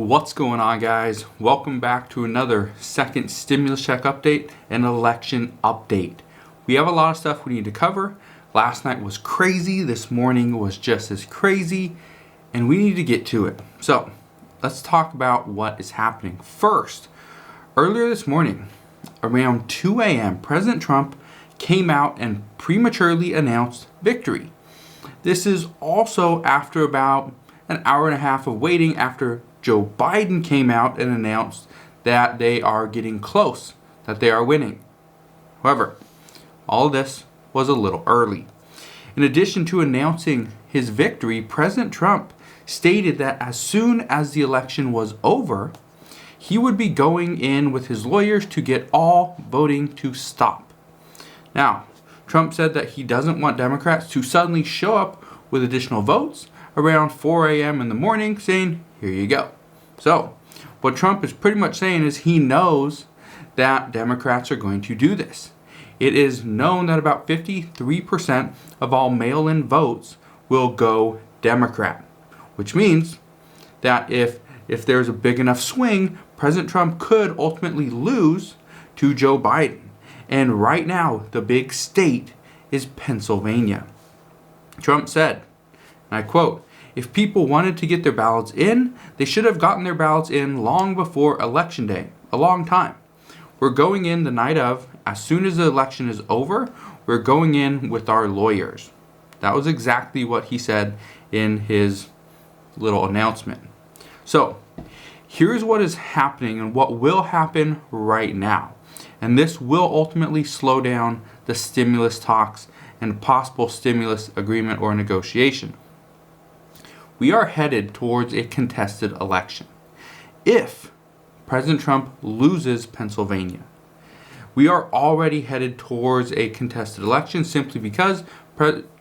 What's going on, guys? Welcome back to another second stimulus check update and election update. We have a lot of stuff we need to cover. Last night was crazy. This morning was just as crazy, and we need to get to it. So let's talk about what is happening. First, earlier this morning, around 2 a.m., President Trump came out and prematurely announced victory. This is also after about an hour and a half of waiting after Joe Biden came out and announced that they are getting close, that they are winning. However, all of this was a little early. In addition to announcing his victory, President Trump stated that as soon as the election was over, he would be going in with his lawyers to get all voting to stop. Now, Trump said that he doesn't want Democrats to suddenly show up with additional votes around 4 a.m. in the morning saying, here you go. So, what Trump is pretty much saying is he knows that Democrats are going to do this. It is known that about 53% of all mail-in votes will go Democrat, which means that if there's a big enough swing, President Trump could ultimately lose to Joe Biden. And right now, the big state is Pennsylvania. Trump said, and I quote, "If people wanted to get their ballots in, they should have gotten their ballots in long before Election Day, a long time. We're going in the night of, as soon as the election is over, we're going in with our lawyers." That was exactly what he said in his little announcement. So, here's what is happening and what will happen right now. And this will ultimately slow down the stimulus talks and possible stimulus agreement or negotiation. We are headed towards a contested election. If President Trump loses Pennsylvania, we are already headed towards a contested election simply because,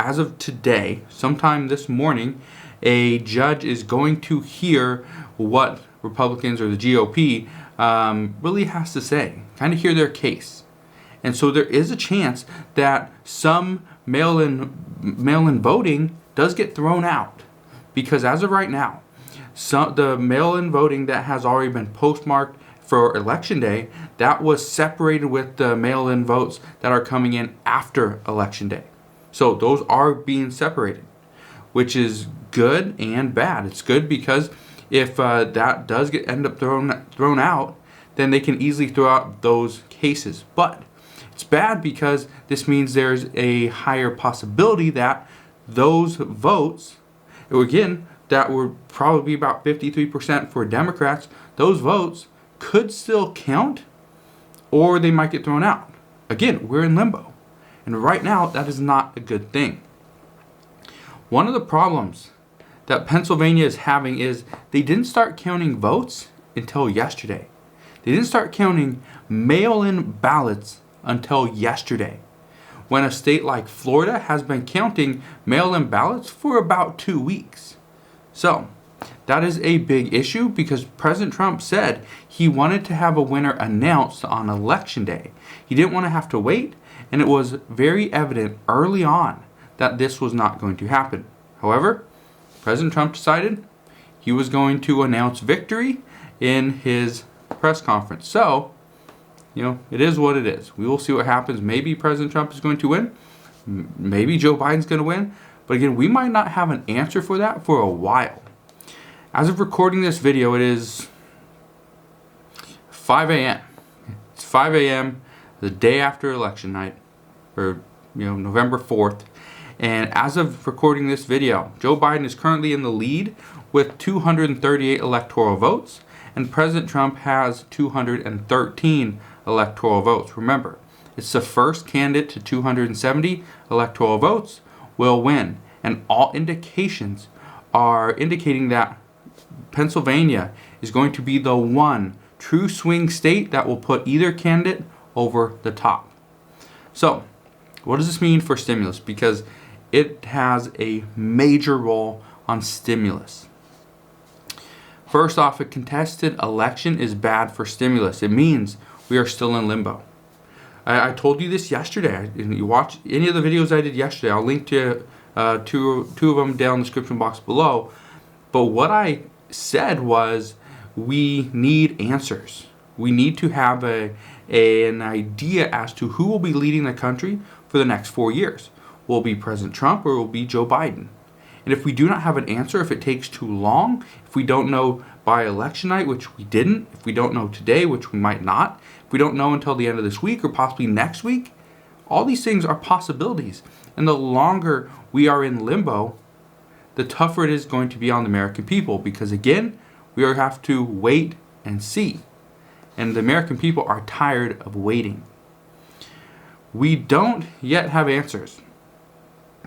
as of today, sometime this morning, a judge is going to hear what Republicans or the GOP really has to say, kind of hear their case. And so there is a chance that some mail-in voting does get thrown out. Because as of right now, the mail-in voting that has already been postmarked for Election Day, that was separated with the mail-in votes that are coming in after Election Day. So those are being separated, which is good and bad. It's good because if that does end up thrown out, then they can easily throw out those cases. But it's bad because this means there's a higher possibility that those votes, again, that were probably about 53% for Democrats, those votes could still count or they might get thrown out. Again, we're in limbo. And right now, that is not a good thing. One of the problems that Pennsylvania is having is they didn't start counting votes until yesterday. They didn't start counting mail-in ballots until yesterday, when a state like Florida has been counting mail-in ballots for about 2 weeks. So, that is a big issue because President Trump said he wanted to have a winner announced on Election Day. He didn't want to have to wait, and it was very evident early on that this was not going to happen. However, President Trump decided he was going to announce victory in his press conference. So, it is what it is. We will see what happens. Maybe President Trump is going to win. Maybe Joe Biden's going to win. But again, we might not have an answer for that for a while. As of recording this video, it is 5 a.m. It's 5 a.m. the day after election night, or November 4th. And as of recording this video, Joe Biden is currently in the lead with 238 electoral votes, and President Trump has 213 electoral votes. Remember, it's the first candidate to 270 electoral votes will win, and all indications are indicating that Pennsylvania is going to be the one true swing state that will put either candidate over the top. So, what does this mean for stimulus? Because it has a major role on stimulus. First off, a contested election is bad for stimulus. It means we are still in limbo. I told you this yesterday. And you watch any of the videos I did yesterday. I'll link to two of them down in the description box below. But what I said was we need answers. We need to have an idea as to who will be leading the country for the next 4 years. Will it be President Trump or will it be Joe Biden? And if we do not have an answer, if it takes too long, if we don't know by election night, which we didn't, if we don't know today, which we might not, if we don't know until the end of this week or possibly next week, all these things are possibilities. And the longer we are in limbo, the tougher it is going to be on the American people, because again, we have to wait and see. And the American people are tired of waiting. We don't yet have answers.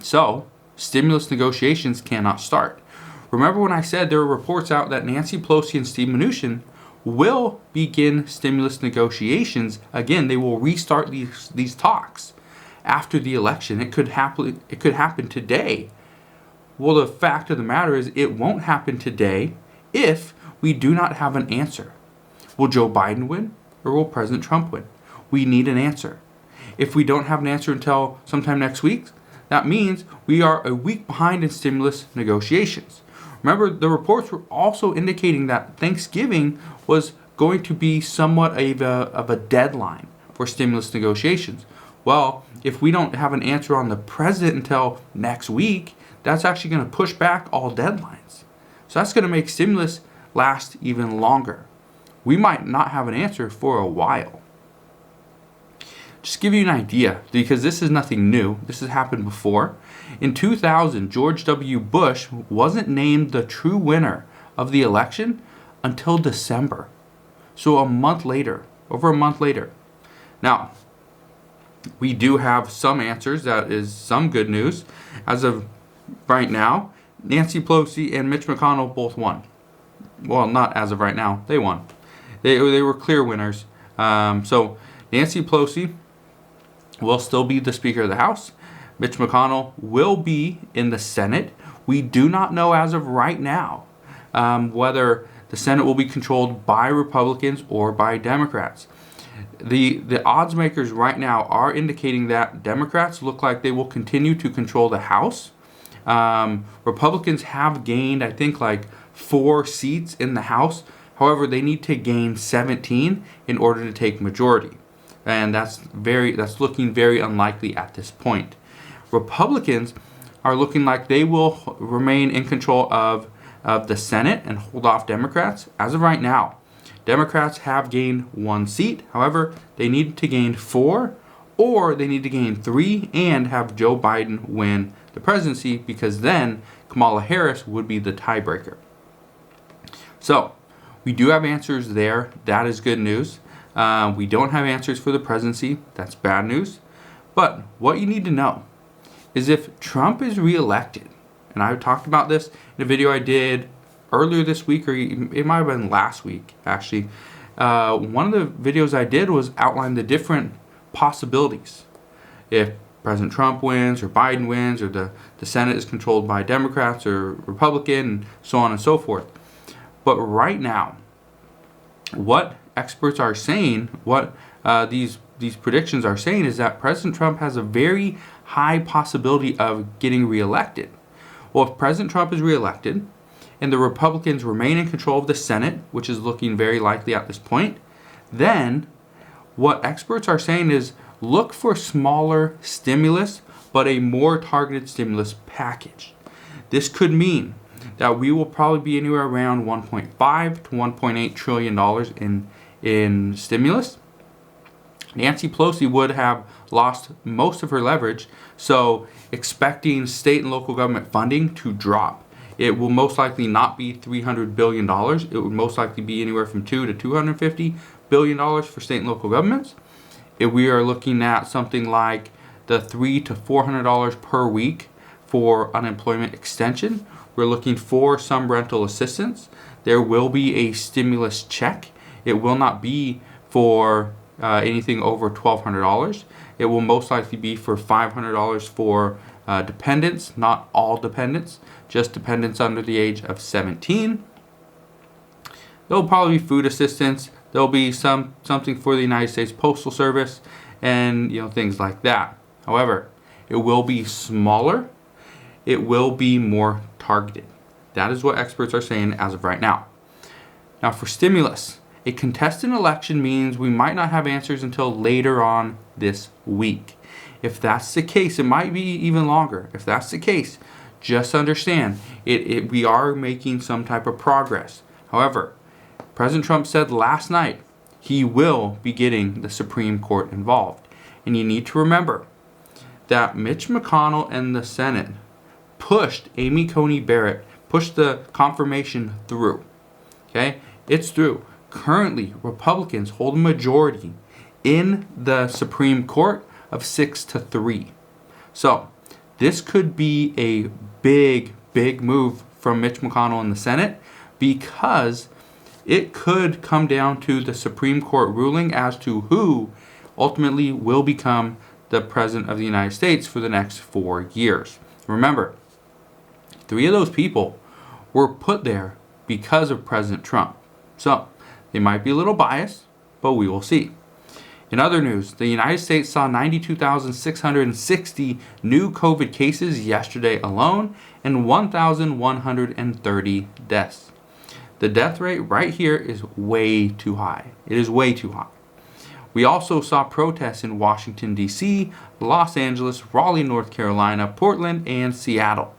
So, stimulus negotiations cannot start. Remember when I said there are reports out that Nancy Pelosi and Steve Mnuchin will begin stimulus negotiations again? They will restart these talks after the election. It could happen today. Well, the fact of the matter is it won't happen today if we do not have an answer. Will Joe Biden win or will President Trump win? We need an answer. If we don't have an answer until sometime next week, that means we are a week behind in stimulus negotiations. Remember, the reports were also indicating that Thanksgiving was going to be somewhat of a deadline for stimulus negotiations. Well, if we don't have an answer on the president until next week, that's actually going to push back all deadlines. So that's going to make stimulus last even longer. We might not have an answer for a while. Just to give you an idea, because this is nothing new. This has happened before. In 2000, George W. Bush wasn't named the true winner of the election until December. So over a month later. Now, we do have some answers. That is some good news. As of right now, Nancy Pelosi and Mitch McConnell both won. Well, not as of right now. They won. They were clear winners. So Nancy Pelosi will still be the Speaker of the House. Mitch McConnell will be in the Senate. We do not know as of right now whether the Senate will be controlled by Republicans or by Democrats. The odds makers right now are indicating that Democrats look like they will continue to control the House. Republicans have gained, I think, like 4 seats in the House. However, they need to gain 17 in order to take majority. And that's looking very unlikely at this point. Republicans are looking like they will remain in control of the Senate and hold off Democrats. As of right now, Democrats have gained 1 seat. However, they need to gain 4, or they need to gain 3 and have Joe Biden win the presidency, because then Kamala Harris would be the tiebreaker. So, we do have answers there. That is good news. We don't have answers for the presidency. That's bad news. But what you need to know is if Trump is reelected, and I talked about this in a video I did earlier this week, or it might have been last week, actually. One of the videos I did was outline the different possibilities. If President Trump wins, or Biden wins, or the Senate is controlled by Democrats or Republican, and so on and so forth. But right now, what experts are saying, what these predictions are saying, is that President Trump has a very high possibility of getting reelected. Well, if President Trump is reelected and the Republicans remain in control of the Senate, which is looking very likely at this point, then what experts are saying is look for smaller stimulus, but a more targeted stimulus package. This could mean that we will probably be anywhere around $1.5 to $1.8 trillion in stimulus. Nancy Pelosi would have lost most of her leverage, so expecting state and local government funding to drop. It will most likely not be $300 billion. It would most likely be anywhere from $200 to $250 billion for state and local governments. If we are looking at something like the $300 to $400 per week for unemployment extension, we're looking for some rental assistance. There will be a stimulus check. It will not be for anything over $1,200. It will most likely be for $500 for dependents, not all dependents, just dependents under the age of 17. There'll probably be food assistance. There'll be something for the United States Postal Service, and things like that. However, it will be smaller. It will be more targeted. That is what experts are saying as of right now. Now for stimulus, a contested election means we might not have answers until later on this week. If that's the case, it might be even longer. If that's the case, just understand we are making some type of progress. However, President Trump said last night he will be getting the Supreme Court involved. And you need to remember that Mitch McConnell and the Senate pushed Amy Coney Barrett, pushed the confirmation through. Okay? It's through. Currently, Republicans hold a majority in the Supreme Court of 6-3. So, this could be a big move from Mitch McConnell in the Senate, because it could come down to the Supreme Court ruling as to who ultimately will become the President of the United States for the next 4 years. Remember, 3 of those people were put there because of President Trump. So, they might be a little biased, but we will see. In other news, the United States saw 92,660 new COVID cases yesterday alone and 1,130 deaths. The death rate right here is way too high. It is way too high. We also saw protests in Washington, D.C., Los Angeles, Raleigh, North Carolina, Portland, and Seattle.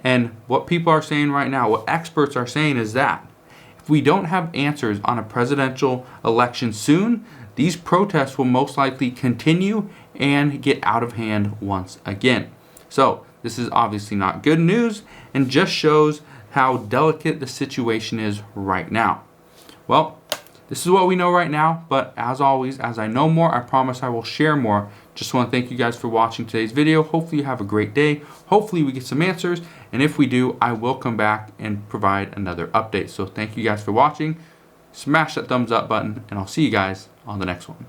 And what people are saying right now, what experts are saying is that if we don't have answers on a presidential election soon, these protests will most likely continue and get out of hand once again. So this is obviously not good news and just shows how delicate the situation is right now. Well, this is what we know right now, but as always, as I know more, I promise I will share more. Just want to thank you guys for watching today's video. Hopefully you have a great day. Hopefully we get some answers, and if we do, I will come back and provide another update. So thank you guys for watching. Smash that thumbs up button, and I'll see you guys on the next one.